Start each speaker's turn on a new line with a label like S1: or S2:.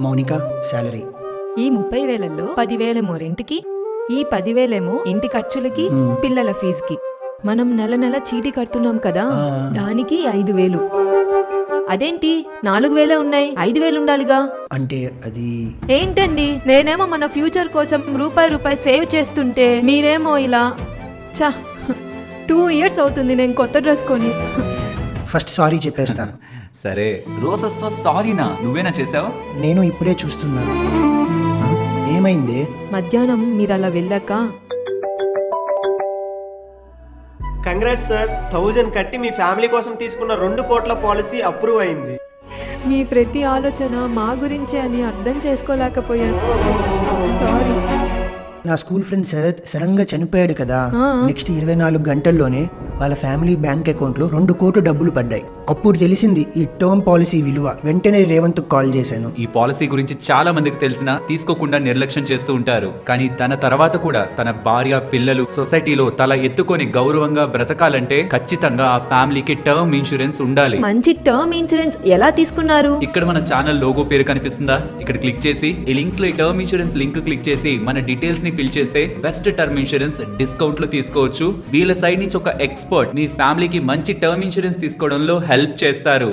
S1: Mounika salary.
S2: ఈ 30,000లో 10,000 రెంట్కి, ఈ 10,000 ఇంటి ఖర్చులకి, పిల్లల ఫీజుకి. మనం నెల నెల చీటీ కడుతున్నాం కదా, దానికి 5,000. అదేంటి 4,000 ఉన్నాయి, 5,000 ఉండాలిగా?
S1: అంటే అది
S2: ఏంటండి, నేనేమో మన ఫ్యూచర్ కోసం రూపాయి సేవ్ చేస్తుంటే మీరేమో ఇలా. చా, 2 years అవుతుంది నేను కొత్త డ్రెస్ కొని.
S1: ఫస్ట్ సారీ చెప్పేస్తాను.
S3: సరే, రోజెస్తో సారీనా? నువ్వేనా చేసావు?
S1: నేను ఇప్పుడే చూస్తున్నాను. ఏమైంది?
S2: మధ్యాహ్నం మీరు అలా వెళ్ళాక
S4: కంగ్రాట్స్ సార్, 1000 కట్టి మీ ఫ్యామిలీ కోసం తీసుకున్న 2 కోట్ల పాలసీ అప్రూవ్ అయింది.
S2: మీ ప్రతి ఆలోచన మా గురించే అని అర్థం చేసుకోలేకపోయాను. సారీ.
S1: నా స్కూల్ ఫ్రెండ్ శరత్ సడన్ గా చనిపోయాడు కదా, నెక్స్ట్ 24 గంటల్లోనే వాళ్ళ ఫ్యామిలీ బ్యాంక్ అకౌంట్ లో 2 కోట్లు డబ్బులు పడ్డాయి. అప్పుడు తెలిసింది ఈ టర్మ్ పాలసీ విలువ. వెంటనే రేవంత్ కాల్ చేశాను.
S3: ఈ పాలసీ గురించి చాలా మందికి తెలిసినా తీసుకోకుండా నిర్లక్ష్యం చేస్తూ ఉంటారు. కానీ తన తర్వాత కూడా తన భార్య, పిల్లలు సొసైటీలో తల ఎత్తుకొని గౌరవంగా బ్రతకాలంటే ఖచ్చితంగా ఆ ఫ్యామిలీకి టర్మ్ ఇన్సూరెన్స్ ఉండాలి.
S2: మంచి టర్మ్ ఇన్సూరెన్స్ ఎలా తీసుకున్నారు?
S3: ఇక్కడ మన ఛానల్ లోగో పేరు కనిపిస్తుందా? ఇక్కడ క్లిక్ చేసి ఈ లింక్స్ లో టర్మ్ ఇన్సూరెన్స్ లింక్ క్లిక్ చేసి మన డీటెయిల్స్ ని ఫిల్ చేస్తే బెస్ట్ టర్మ్ ఇన్సూరెన్స్ డిస్కౌంట్ లో తీసుకోవచ్చు. వీళ్ళ సైడ్ నుంచి ఒక ఎక్స్పర్ట్ మీ ఫ్యామిలీకి మంచి టర్మ్ ఇన్సూరెన్స్ తీసుకోవడంలో హెల్ప్ చేస్తారు.